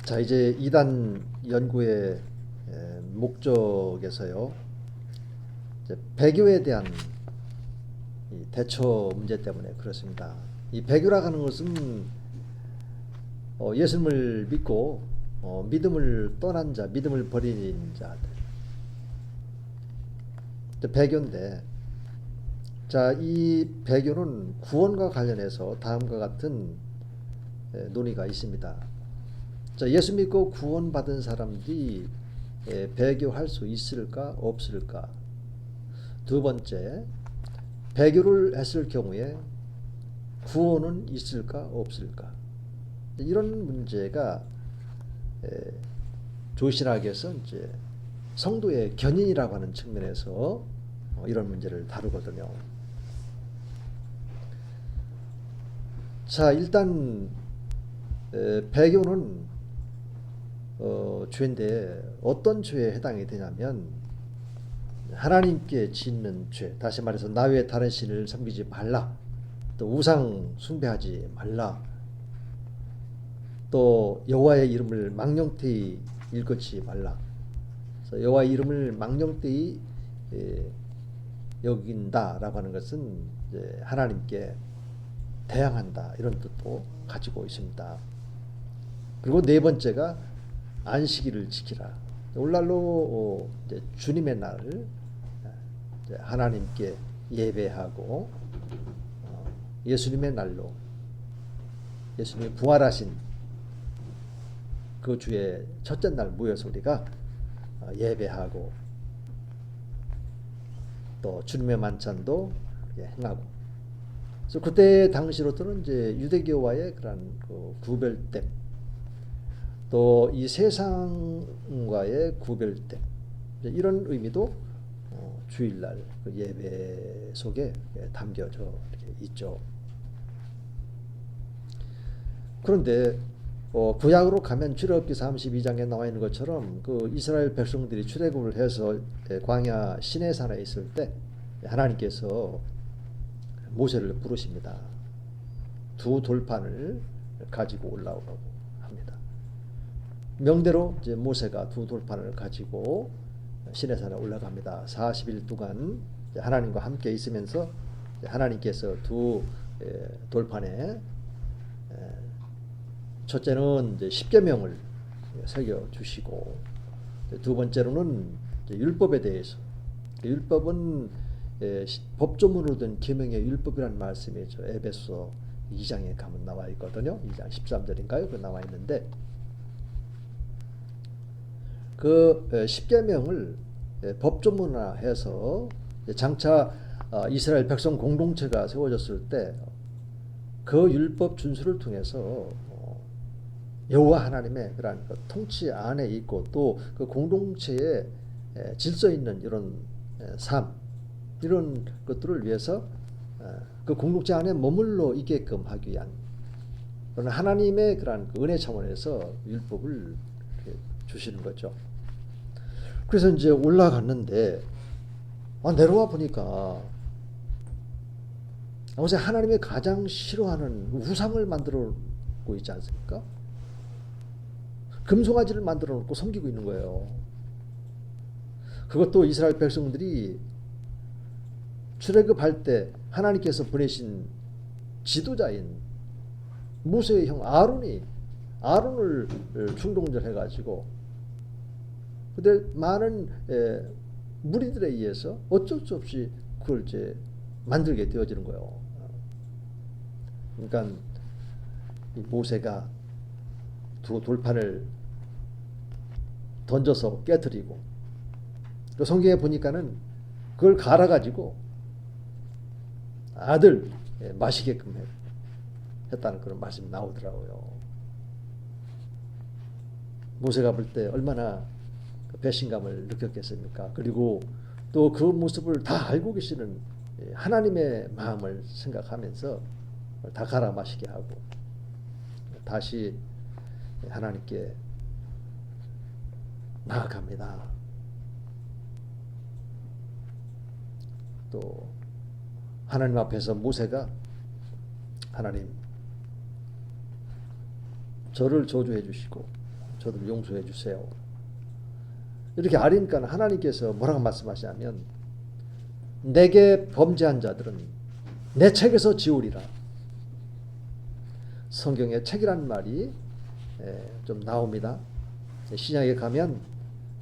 자, 이제 이단 연구의 목적에서요. 이제 배교에 대한 이 대처 문제 때문에 그렇습니다. 이 배교라고 하는 것은 예수님을 믿고 믿음을 떠난 자, 믿음을 버린 자들. 배교인데, 자, 이 배교는 구원과 관련해서 다음과 같은 논의가 있습니다. 자, 예수 믿고 구원받은 사람들이 배교할 수 있을까 없을까? 두 번째, 배교를 했을 경우에 구원은 있을까 없을까? 이런 문제가 조신학에서 이제 성도의 견인이라고 하는 측면에서 이런 문제를 다루거든요. 자, 일단 배교는 죄인데 어떤 죄에 해당이 되냐면 하나님께 짓는 죄, 다시 말해서 나 외에 다른 신을 섬기지 말라, 또 우상 숭배하지 말라, 또 여호와의 이름을 망령되이 일컫지 말라. 그래서 여호와의 이름을 망령되이 여긴다라고 하는 것은 이제 하나님께 대항한다, 이런 뜻도 가지고 있습니다. 그리고 네 번째가 안식일을 지키라. 오늘날로 이제 주님의 날을 이제 하나님께 예배하고 예수님의 날로, 예수님이 부활하신 그 주의 첫째 날 모여서 우리가 예배하고 또 주님의 만찬도 행하고. 그래서 그때 당시로서는 이제 유대교와의 그런 그 구별됨, 또 이 세상과의 구별됨, 이런 의미도 주일날 그 예배 속에 담겨져 이렇게 있죠. 그런데 구약으로 가면 출애굽기 32장에 나와 있는 것처럼 그 이스라엘 백성들이 출애굽을 해서 광야 시내산에 있을 때 하나님께서 모세를 부르십니다. 두 돌판을 가지고 올라오라고 합니다. 명대로 이제 모세가 두 돌판을 가지고 시내산에 올라갑니다. 40일 동안 하나님과 함께 있으면서 하나님께서 두 돌판에 첫째는 이제 십계명을 새겨 주시고, 두 번째로는 율법에 대해서, 율법은 법조문으로 된 계명의 율법이라는 말씀이죠. 에베소 2장에 가면 나와 있거든요. 2장 13절인가요? 그 나와 있는데, 그 십계명을 법조문화해서 장차 이스라엘 백성 공동체가 세워졌을 때 그 율법 준수를 통해서 여호와 하나님의 그러한 그 통치 안에 있고, 또 그 공동체에 질서 있는 이런 삶, 이런 것들을 위해서 그 공동체 안에 머물러 있게끔 하기 위한 그런 하나님의 그러한 그 은혜 차원에서 율법을 주시는 거죠. 그래서 이제 올라갔는데 내려와 보니까 어제 하나님이 가장 싫어하는 우상을 만들어 놓고 있지 않습니까? 금송아지를 만들어 놓고 섬기고 있는 거예요. 그것도 이스라엘 백성들이 출애굽할 때 하나님께서 보내신 지도자인 모세의 형 아론을 충동절해 가지고, 근데 많은 무리들에 의해서 어쩔 수 없이 그걸 이제 만들게 되어지는 거예요. 그러니까 이 모세가 두 돌판을 던져서 깨뜨리고, 또 성경에 보니까는 그걸 갈아가지고 아들 마시게끔 했다는 그런 말씀이 나오더라고요. 모세가 볼 때 얼마나 배신감을 느꼈겠습니까? 그리고 또 그 모습을 다 알고 계시는 하나님의 마음을 생각하면서 다 갈아 마시게 하고 다시 하나님께 나아갑니다. 또 하나님 앞에서 모세가 하나님, 저를 저주해 주시고 저들을 용서해 주세요. 이렇게 아뢰니까 하나님께서 뭐라고 말씀하시냐면 내게 범죄한 자들은 내 책에서 지우리라. 성경에 책이라는 말이 좀 나옵니다. 신약에 가면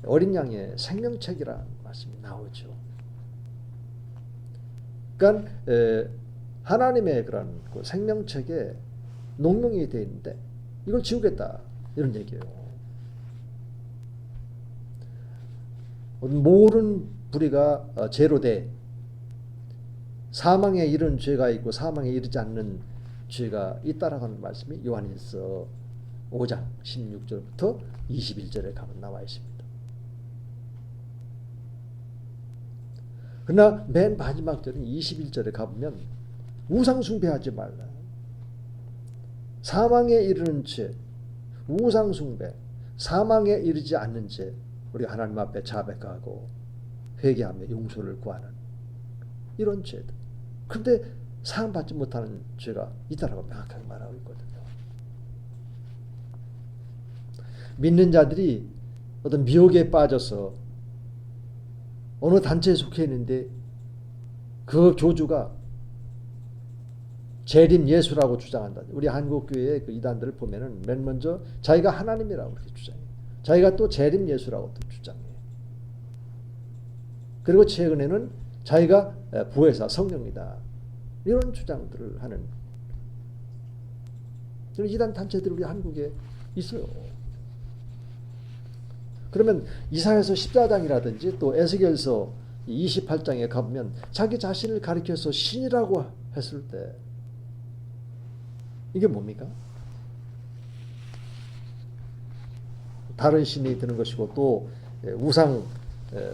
어린 양의 생명책이라는 말씀이 나오죠. 그러니까 하나님의 그런 그 생명책에 농명이 되어 있는데 이걸 지우겠다 이런 얘기예요. 모든 불의가 죄로 돼 사망에 이른 죄가 있고 사망에 이르지 않는 죄가 있다라고 하는 말씀이 요한일서 5장 16절부터 21절에 가면 나와 있습니다. 그러나 맨 마지막 절인 21절에 가보면 우상 숭배하지 말라. 사망에 이르는 죄, 우상 숭배, 사망에 이르지 않는 죄, 우리 하나님 앞에 자백하고 회개하며 용서를 구하는 이런 죄들. 그런데 사함받지 못하는 죄가 있다라고 명확하게 말하고 있거든요. 믿는 자들이 어떤 미혹에 빠져서 어느 단체에 속해 있는데 그 교주가 재림 예수라고 주장한다. 우리 한국교회의 그 이단들을 보면은 맨 먼저 자기가 하나님이라고 그렇게 주장해요. 자기가 또 재림 예수라고 또 주장해요. 그리고 최근에는 자기가 부회사 성령이다. 이런 주장들을 하는 이단 단체들이 우리 한국에 있어요. 그러면 이사야서 14장이라든지 또 에스겔서 28장에 가보면 자기 자신을 가리켜서 신이라고 했을 때 이게 뭡니까? 다른 신이 되는 것이고 또 우상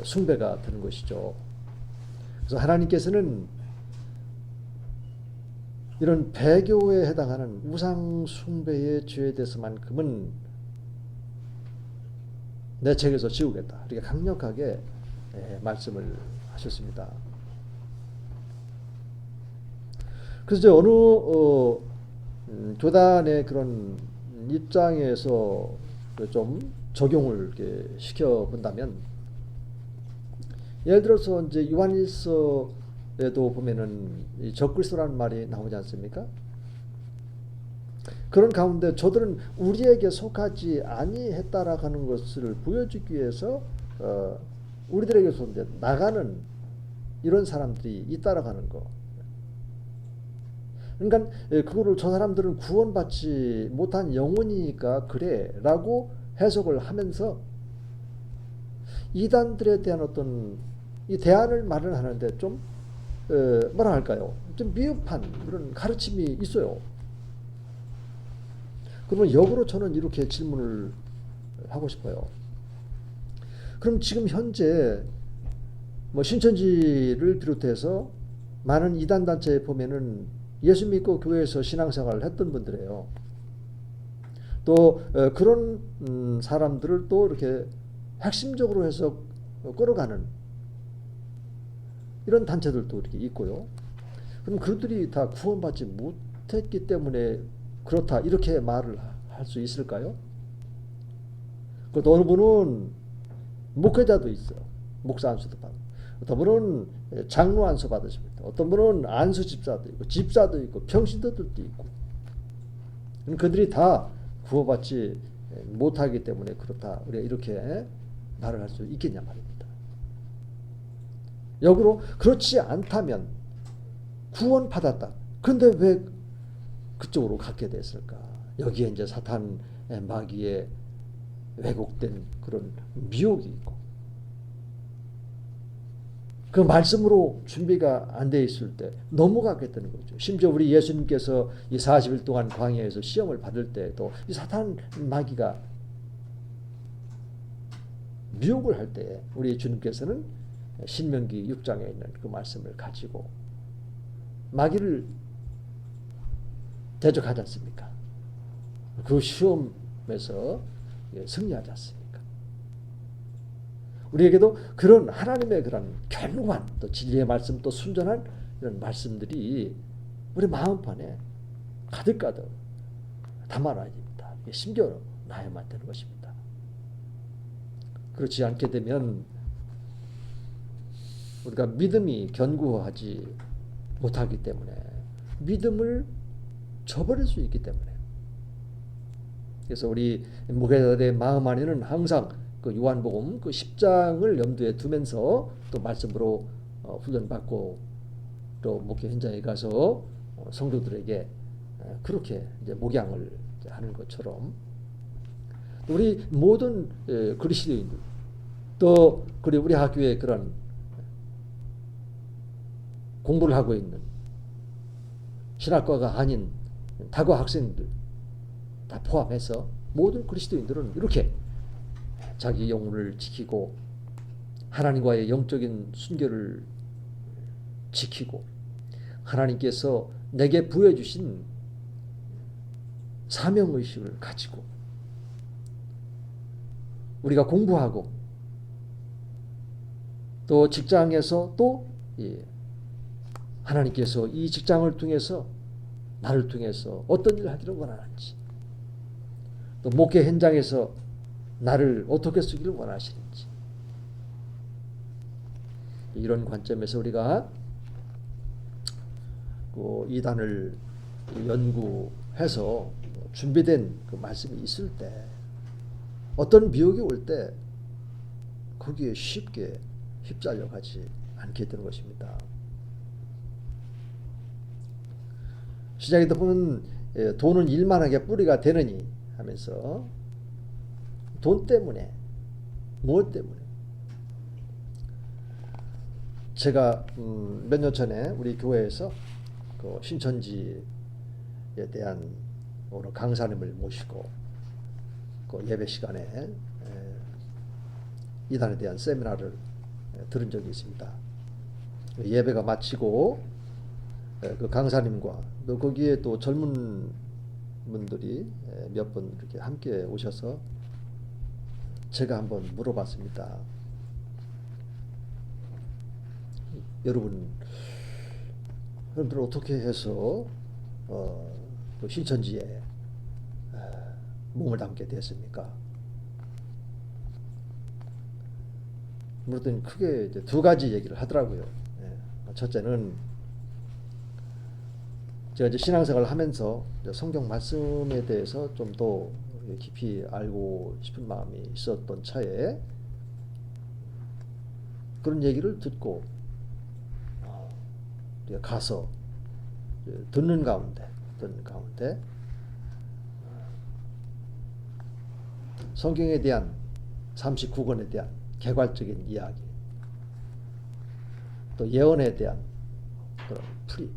숭배가 되는 것이죠. 그래서 하나님께서는 이런 배교에 해당하는 우상 숭배의 죄에 대해서만큼은 내 책에서 지우겠다. 이렇게 강력하게 말씀을 하셨습니다. 그래서 어느 교단의 그런 입장에서 좀 적용을 이렇게 시켜본다면, 예를 들어서 이제 요한일서에도 보면은 이 적그리스도라는 말이 나오지 않습니까? 그런 가운데 저들은 우리에게 속하지 아니했다라고 하는 것을 보여주기 위해서 우리들에게서 이제 나가는 이런 사람들이 있다라고 하는 거. 그러니까 그거를 저 사람들은 구원받지 못한 영혼이니까 그래라고 해석을 하면서 이단들에 대한 어떤 이 대안을 마련하는데 좀 뭐라 할까요? 좀 미흡한 그런 가르침이 있어요. 그러면 역으로 저는 이렇게 질문을 하고 싶어요. 그럼 지금 현재 뭐 신천지를 비롯해서 많은 이단 단체에 보면은 예수 믿고 교회에서 신앙생활을 했던 분들이에요. 또 그런 사람들을 또 이렇게 핵심적으로 해서 끌어가는 이런 단체들도 이렇게 있고요. 그럼 그들이 다 구원받지 못했기 때문에 그렇다 이렇게 말을 할 수 있을까요? 또 어느 분은 목회자도 있어요. 목사 안수도 받고, 어떤 분은 장로 안수 받으십니다. 어떤 분은 안수 집사도 있고, 집사도 있고, 평신도들도 있고. 그들이 다 구원받지 못하기 때문에 그렇다. 우리가 이렇게 말을 할 수 있겠냐 말입니다. 역으로 그렇지 않다면 구원받았다. 그런데 왜 그쪽으로 갖게 됐을까? 여기에 이제 사탄 마귀의 왜곡된 그런 미혹이 있고, 그 말씀으로 준비가 안 돼 있을 때 넘어가게 되는 거죠. 심지어 우리 예수님께서 이 40일 동안 광야에서 시험을 받을 때도 이 사탄 마귀가 미혹을 할 때 우리 주님께서는 신명기 6장에 있는 그 말씀을 가지고 마귀를 대적하지 않습니까? 그 시험에서 승리하지 않습니까? 우리에게도 그런 하나님의 그런 견고한 또 진리의 말씀 또 순전한 이런 말씀들이 우리 마음판에 가득가득 담아놔야 됩니다. 심겨놔야만 되는 것입니다. 그렇지 않게 되면 우리가 믿음이 견고하지 못하기 때문에 믿음을 저버릴 수 있기 때문에 그래서 우리 목회자들의 마음 안에는 항상 그 요한복음 그 10장을 염두에 두면서 또 말씀으로 훈련받고 또 목회 현장에 가서 성도들에게 그렇게 이제 목양을 하는 것처럼 우리 모든 그리스도인들 또 그리고 우리 학교에 그런 공부를 하고 있는 신학과가 아닌 다과 학생들 다 포함해서 모든 그리스도인들은 이렇게 자기 영혼을 지키고 하나님과의 영적인 순결을 지키고 하나님께서 내게 부여 주신 사명의식을 가지고 우리가 공부하고 또 직장에서 또 하나님께서 이 직장을 통해서 나를 통해서 어떤 일을 하기를 원하는지 또 목회 현장에서 나를 어떻게 쓰기를 원하시는지 이런 관점에서 우리가 그 이단을 연구해서 준비된 그 말씀이 있을 때 어떤 미혹이 올 때 거기에 쉽게 휩쓸려 가지 않게 되는 것입니다. 시작에도 보면 돈은 일만하게 뿌리가 되느니 하면서 돈 때문에 무엇 때문에 제가 몇 년 전에 우리 교회에서 그 신천지에 대한 오늘 강사님을 모시고 그 예배 시간에 이단에 대한 세미나를 들은 적이 있습니다. 예배가 마치고 그 강사님과 또 거기에 또 젊은 분들이 몇 분 이렇게 함께 오셔서 제가 한번 물어봤습니다. 여러분들 어떻게 해서 또 신천지에 몸을 담게 됐습니까? 물었더니 크게 이제 두 가지 얘기를 하더라고요. 첫째는 제가 이제 신앙생활을 하면서 이제 성경 말씀에 대해서 좀 더 깊이 알고 싶은 마음이 있었던 차에 그런 얘기를 듣고 가서 듣는 가운데 성경에 대한 39권에 대한 개괄적인 이야기 또 예언에 대한 그런 풀이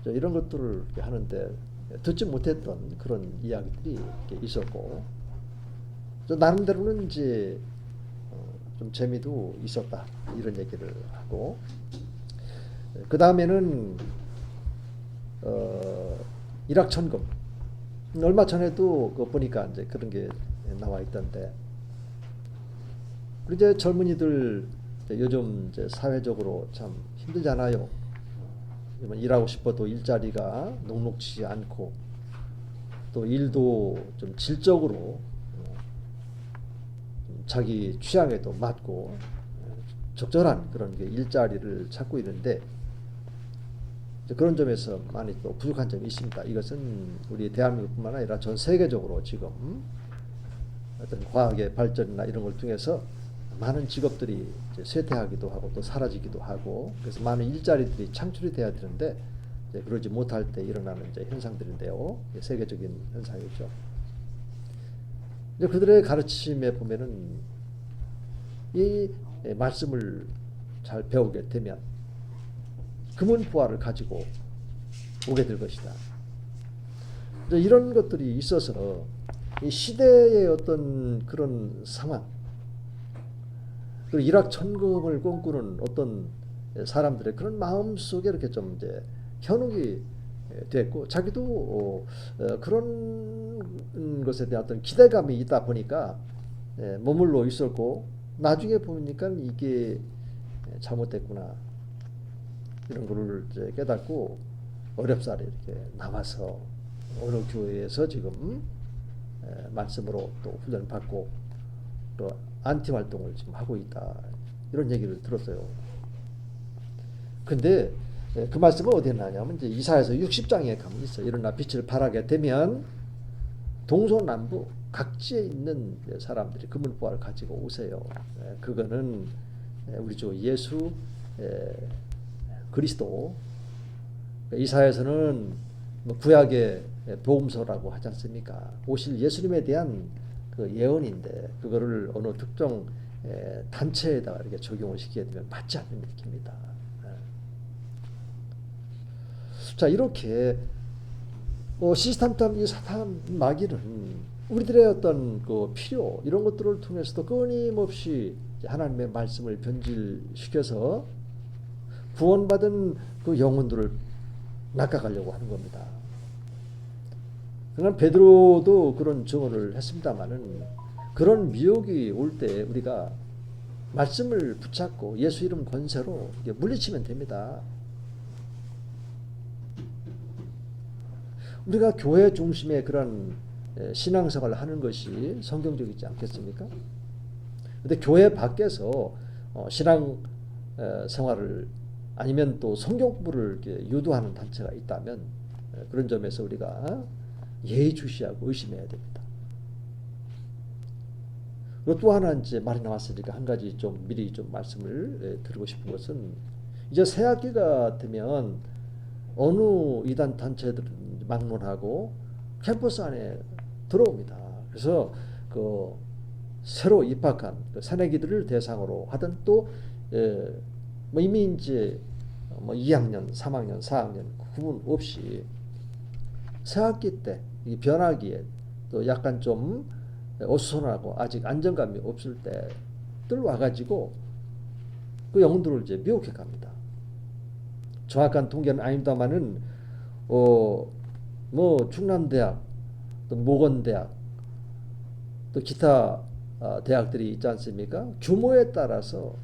이런 것들을 하는데 듣지 못했던 그런 이야기들이 있었고 나름대로는 이제 좀 재미도 있었다 이런 얘기를 하고 그 다음에는 일확천금 얼마 전에도 보니까 이제 그런 게 나와 있던데 우리 이제 젊은이들 요즘 이제 사회적으로 참 힘들잖아요. 일하고 싶어도 일자리가 녹록지 않고 또 일도 좀 질적으로 자기 취향에도 맞고 적절한 그런 게 일자리를 찾고 있는데 그런 점에서 많이 또 부족한 점이 있습니다. 이것은 우리 대한민국뿐만 아니라 전 세계적으로 지금 어떤 과학의 발전이나 이런 걸 통해서 많은 직업들이 이제 쇠퇴하기도 하고 또 사라지기도 하고 그래서 많은 일자리들이 창출이 돼야 되는데 이제 그러지 못할 때 일어나는 이제 현상들인데요. 세계적인 현상이죠. 이제 그들의 가르침에 보면은 이 말씀을 잘 배우게 되면 금은부화를 가지고 오게 될 것이다. 이제 이런 것들이 있어서 이 시대의 어떤 그런 상황 그 일확천금을 꿈꾸는 어떤 사람들의 그런 마음 속에 이렇게 좀 이제 현혹이 됐고 자기도 그런 것에 대한 어떤 기대감이 있다 보니까 머물러 있었고 나중에 보니까 이게 잘못됐구나 이런 거를 이제 깨닫고 어렵사리 이렇게 나와서 어느 교회에서 지금 말씀으로 또 훈련받고 또 안티 활동을 지금 하고 있다. 이런 얘기를 들었어요. 근데 그 말씀은 어디에 나냐면 이제 이사야서 60장에 가면 있어요. 일어나 빛을 발하게 되면 동서남북 각지에 있는 사람들이 금은보화를 가지고 오세요. 그거는 우리 주 예수 그리스도. 이사야서는 구약의 복음서라고 하지 않습니까? 오실 예수님에 대한 그 예언인데 그거를 어느 특정 단체에다가 이렇게 적용을 시키게 되면 맞지 않는 일입니다. 자, 이렇게 시스템탐 이 사탄 마귀는 우리들의 어떤 그 필요 이런 것들을 통해서도 끊임없이 하나님의 말씀을 변질시켜서 구원받은 그 영혼들을 낚아가려고 하는 겁니다. 그러나 베드로도 그런 증언을 했습니다마는 그런 미혹이 올 때 우리가 말씀을 붙잡고 예수 이름 권세로 물리치면 됩니다. 우리가 교회 중심의 그런 신앙생활을 하는 것이 성경적이지 않겠습니까? 근데 교회 밖에서 신앙 생활을 아니면 또 성경 공부를 유도하는 단체가 있다면 그런 점에서 우리가 예의주시하고 의심해야 됩니다. 그리고 또 하나 이제 말이 나왔으니까 한 가지 좀 미리 좀 말씀을 드리고 싶은 것은 이제 새 학기가 되면 어느 이단 단체들은 막론하고 캠퍼스 안에 들어옵니다. 그래서 그 새로 입학한 그 새내기들을 대상으로 하든 또 뭐 이미 이제 뭐 2학년, 3학년, 4학년 구분 없이 새 학기 때 이 변하기에 또 약간 좀 어수선하고 아직 안정감이 없을 때들 와가지고 그 영혼들을 이제 미혹해 갑니다. 정확한 통계는 아닙니다만은 뭐 충남대학, 또 모건대학, 또 기타 대학들이 있지 않습니까? 규모에 따라서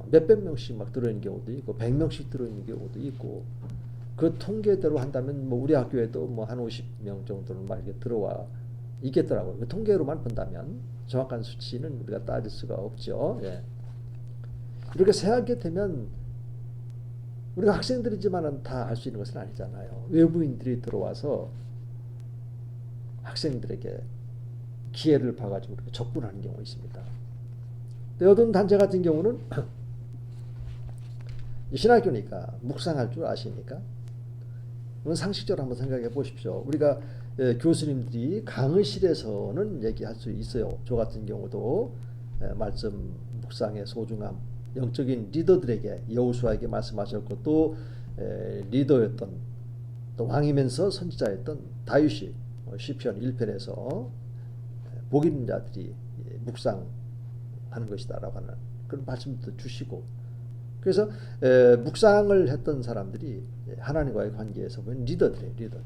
몇백 명씩 막 들어있는 경우도 있고 100명씩 들어있는 경우도 있고 그 통계대로 한다면 뭐 우리 학교에도 뭐 한 50명 정도는 막 이렇게 들어와 있겠더라고요. 그 통계로만 본다면 정확한 수치는 우리가 따질 수가 없죠. 예. 이렇게 새하게 되면 우리가 학생들이지만은 다 알 수 있는 것은 아니잖아요. 외부인들이 들어와서 학생들에게 기회를 봐가지고 이렇게 접근하는 경우가 있습니다. 어떤 단체 같은 경우는 신학교니까 묵상할 줄 아십니까? 상식적으로 한번 생각해 보십시오. 우리가 교수님들이 강의실에서는 얘기할 수 있어요. 저 같은 경우도 말씀 묵상의 소중함, 영적인 리더들에게 여호수아에게 말씀하셨고 또 리더였던 또 왕이면서 선지자였던 다윗이 시편 1편에서 복 있는 자들이 묵상하는 것이다라고 하는 그런 말씀도 주시고 그래서 묵상을 했던 사람들이 하나님과의 관계에서 보면 리더들이에요. 리더.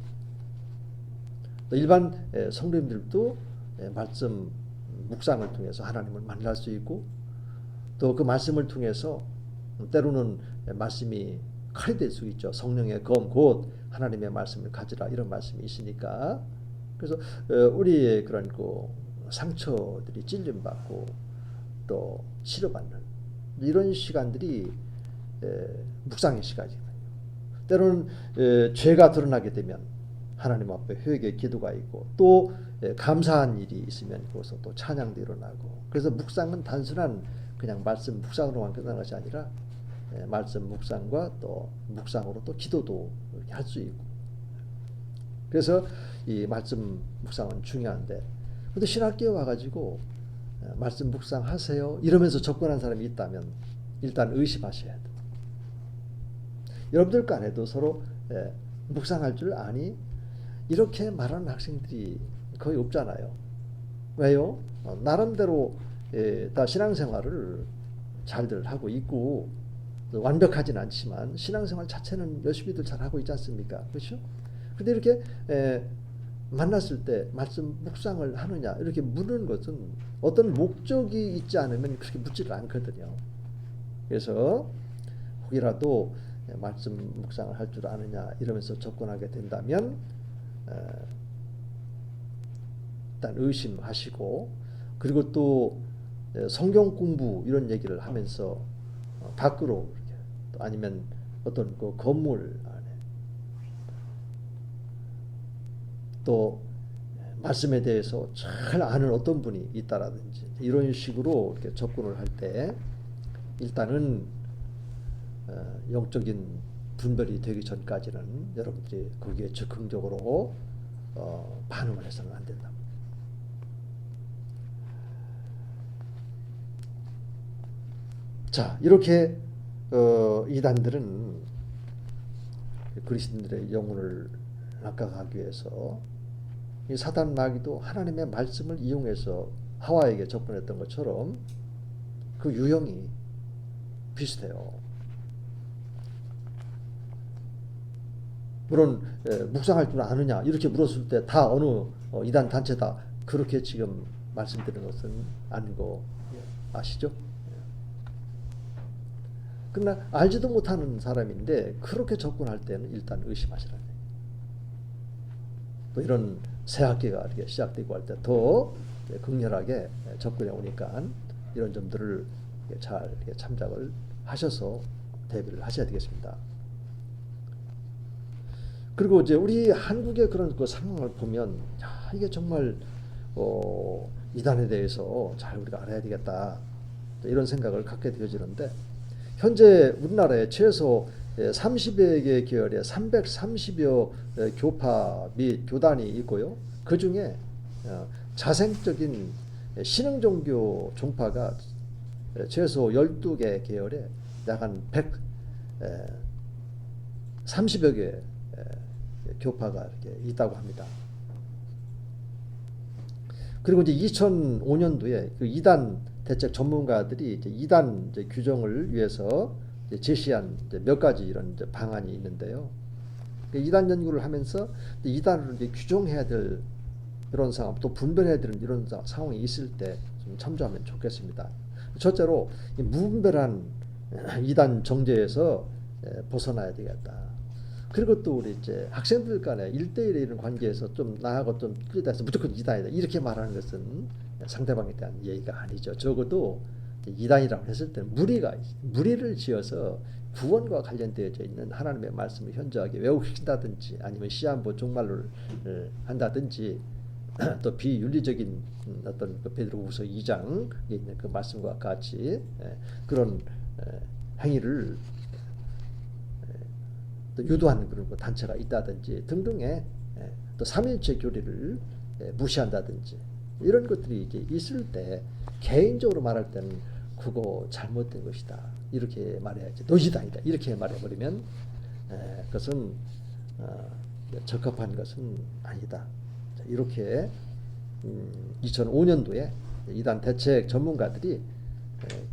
또 일반 성도님들도 말씀 묵상을 통해서 하나님을 만날 수 있고 또 그 말씀을 통해서 때로는 말씀이 칼이 될 수 있죠. 성령의 검 곧 하나님의 말씀을 가지라 이런 말씀이 있으니까 그래서 우리의 그런 그 상처들이 찔림받고 또 치료받는 이런 시간들이 묵상의 시간이거든요. 때로는 죄가 드러나게 되면 하나님 앞에 회개 기도가 있고 또 감사한 일이 있으면 그것은 또 찬양도 일어나고 그래서 묵상은 단순한 그냥 말씀 묵상으로만 끝나는 것이 아니라 말씀 묵상과 또 묵상으로 또 기도도 이렇게 할 수 있고 그래서 이 말씀 묵상은 중요한데 근데 신학교에 와가지고 말씀 묵상하세요 이러면서 접근한 사람이 있다면 일단 의심하셔야 돼요. 여러분들 간에도 서로 묵상할 줄 아니? 이렇게 말하는 학생들이 거의 없잖아요. 왜요? 나름대로 다 신앙생활을 잘들 하고 있고 완벽하진 않지만 신앙생활 자체는 열심히들 잘하고 있지 않습니까? 그렇죠? 근데 이렇게 만났을 때 말씀 묵상을 하느냐 이렇게 묻는 것은 어떤 목적이 있지 않으면 그렇게 묻지를 않거든요. 그래서 혹이라도 말씀 묵상을 할 줄 아느냐 이러면서 접근하게 된다면 일단 의심하시고 그리고 또 성경 공부 이런 얘기를 하면서 밖으로 이렇게, 또 아니면 어떤 그 건물 안에 또 말씀에 대해서 잘 아는 어떤 분이 있다라든지 이런 식으로 이렇게 접근을 할 때 일단은 영적인 분별이 되기 전까지는 여러분들이 거기에 적극적으로 반응을 해서는 안 된다. 자, 이렇게 이단들은 그리스도인들의 영혼을 낚아가기 위해서 이 사단 마귀도 하나님의 말씀을 이용해서 하와에게 접근했던 것처럼 그 유형이 비슷해요. 물론 묵상할 줄 아느냐 이렇게 물었을 때 다 어느 이단 단체다 그렇게 지금 말씀드리는 것은 아닌 거 아시죠? 그러나 알지도 못하는 사람인데 그렇게 접근할 때는 일단 의심하시라는 얘기예요. 또 이런 새 학기가 이렇게 시작되고 할 때 더 극렬하게 접근해 오니까 이런 점들을 잘 참작을 하셔서 대비를 하셔야 되겠습니다. 그리고 이제 우리 한국의 그런 그 상황을 보면 이게 정말 이단에 대해서 잘 우리가 알아야 되겠다 이런 생각을 갖게 되어지는데 현재 우리나라에 최소 30여 개 계열의 330여 교파 및 교단이 있고요. 그 중에 자생적인 신흥종교 종파가 최소 12개 계열에 약 한 130여 개 교파가 이렇게 있다고 합니다. 그리고 이제 2005년도에 그 이단 대책 전문가들이 이제 이단 이제 규정을 위해서 이제 제시한 이제 몇 가지 이런 이제 방안이 있는데요. 이단 연구를 하면서 이단을 이제 규정해야 될 이런 상황, 또 분별해야 되는 이런 상황이 있을 때 좀 참조하면 좋겠습니다. 첫째로 이 무분별한 이단 정죄에서 벗어나야 되겠다. 그리고 또 우리 이제 학생들 간의 1대1의 이런 관계에서 좀 나하고 좀 끌려다서 무조건 이단이다 이렇게 말하는 것은 상대방에 대한 예의가 아니죠. 적어도 이단이라고 했을 때는 무리를 지어서 구원과 관련되어져 있는 하나님의 말씀을 현저하게 왜곡시킨다든지 아니면 시한부 종말을 한다든지 또 비윤리적인 어떤 그 베드로후서 2장에 있는 그 말씀과 같이 그런 행위를 또 유도하는 그런 단체가 있다든지 등등의 또 삼일체 교리를 무시한다든지 이런 것들이 이제 있을 때 개인적으로 말할 때는 그거 잘못된 것이다 이렇게 말해야지 노지단이다 이렇게 말해버리면 그것은 적합한 것은 아니다. 이렇게 2005년도에 이단 대책 전문가들이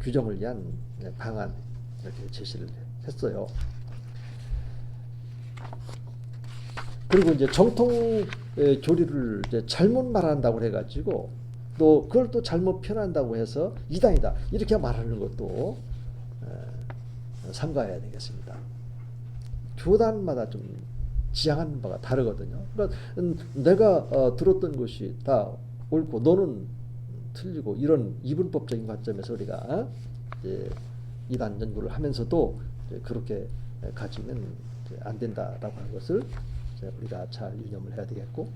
규정을 위한 방안 이렇게 제시를 했어요. 그리고 이제 정통 교리를 이제 잘못 말한다고 해가지고 또 그걸 또 잘못 표현한다고 해서 이단이다 이렇게 말하는 것도 삼가해야 되겠습니다. 교단마다 좀 지향하는 바가 다르거든요. 그러니까 내가 들었던 것이 다 옳고 너는 틀리고 이런 이분법적인 관점에서 우리가 이제 이단 연구를 하면서도 그렇게 가지면 안 된다라고 하는 것을 우리가 잘 유념을 해야 되겠고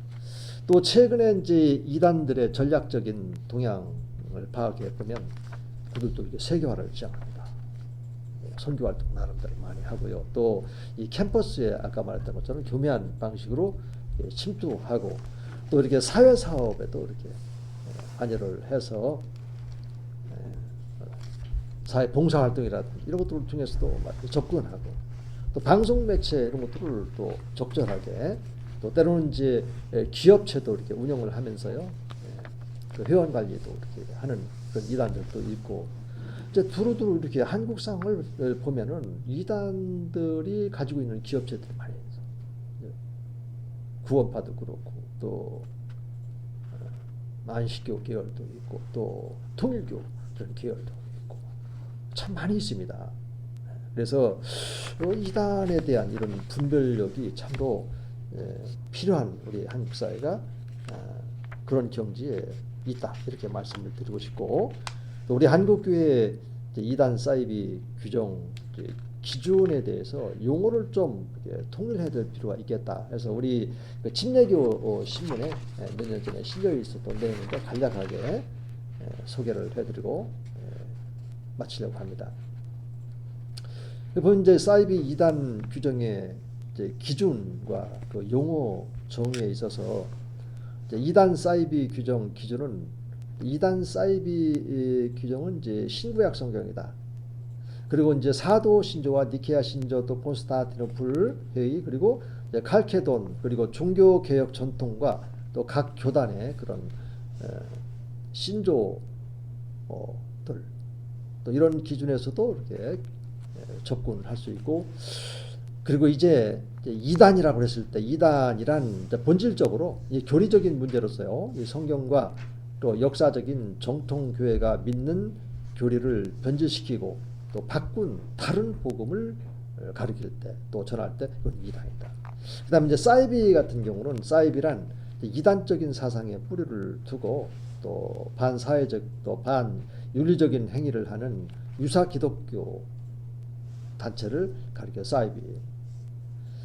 또 최근에 이제 이단들의 전략적인 동향을 파악해 보면 그들도 이게 세계화를 지향합니다. 선교 활동 나름대로 많이 하고요. 또 이 캠퍼스에 아까 말했던 것처럼 교묘한 방식으로 침투하고 또 이렇게 사회 사업에도 이렇게 관여를 해서 사회 봉사 활동이라든지 이런 것들을 통해서도 접근하고 또 방송 매체 이런 것들을 또 적절하게 또 때로는 이제 기업체도 이렇게 운영을 하면서요. 그 회원 관리도 이렇게 하는 그런 이단들도 있고 이제 두루두루 이렇게 한국 상황을 보면은 이단들이 가지고 있는 기업체들이 많이 있어요. 구원파도 그렇고 또 안식교 계열도 있고 또 통일교 그런 계열도 있고 참 많이 있습니다. 그래서 이단에 대한 이런 분별력이 참으로 필요한 우리 한국 사회가 그런 경지에 있다 이렇게 말씀을 드리고 싶고 또 우리 한국교회 이단 사이비 규정 기준에 대해서 용어를 좀 통일해야 될 필요가 있겠다. 그래서 우리 그 침례교 신문에 몇 년 전에 실려 있었던 내용인데 간략하게 소개를 해드리고 마치려고 합니다. 보면 이제 사이비 이단 규정의 이제 기준과 그 용어 정의에 있어서 이제 이단 사이비 규정 기준은 이단 사이비 규정은 이제 신구약 성경이다. 그리고 이제 사도 신조와 니케아 신조 또 콘스탄티노플 회의 그리고 칼케돈 그리고 종교 개혁 전통과 또 각 교단의 그런 신조들 또 이런 기준에서도 이렇게 접근할 수 있고 그리고 이제 이단이라고 했을 때 이단이란 본질적으로 교리적인 문제로서요. 이 성경과 또 역사적인 정통 교회가 믿는 교리를 변질시키고 또 바꾼 다른 복음을 가르칠 때 또 전할 때 그건 이단이다. 그다음에 이제 사이비 같은 경우는 사이비란 이단적인 사상에 뿌리를 두고 또 반사회적 또 반윤리적인 행위를 하는 유사 기독교 단체를 가리켜 사이비.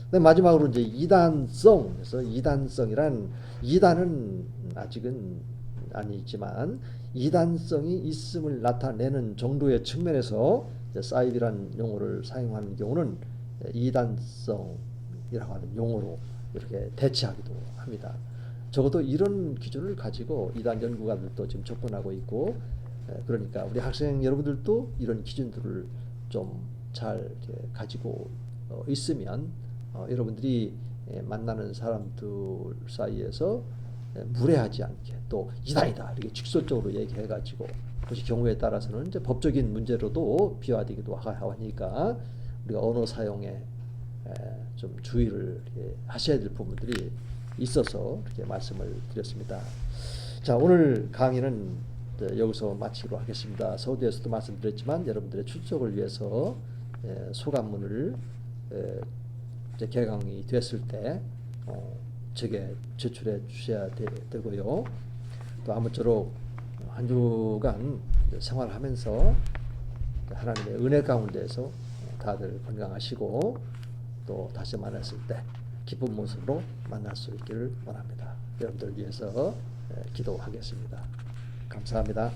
근데 마지막으로 이제 이단성. 그래서 이단성이란 이단은 아직은 아니지만 이단성이 있음을 나타내는 정도의 측면에서 사이비란 용어를 사용하는 경우는 이단성이라고 하는 용어로 이렇게 대체하기도 합니다. 적어도 이런 기준을 가지고 이단 연구가들도 지금 접근하고 있고 그러니까 우리 학생 여러분들도 이런 기준들을 좀 잘 가지고 있으면 여러분들이 만나는 사람들 사이에서 무례하지 않게 또 이단이다 이렇게 직설적으로 얘기해가지고 그것이 경우에 따라서는 이제 법적인 문제로도 비화되기도 하니까 우리가 언어 사용에 좀 주의를 하셔야 될 부분들이 있어서 이렇게 말씀을 드렸습니다. 자, 오늘 강의는 여기서 마치도록 하겠습니다. 서두에서도 말씀드렸지만 여러분들의 출석을 위해서 소감문을 개강이 됐을 때 제게 제출해 주셔야 되고요. 또 아무쪼록 한 주간 생활하면서 하나님의 은혜 가운데서 다들 건강하시고 또 다시 만났을 때 기쁜 모습으로 만날 수 있기를 원합니다. 여러분들 위해서 기도하겠습니다. 감사합니다.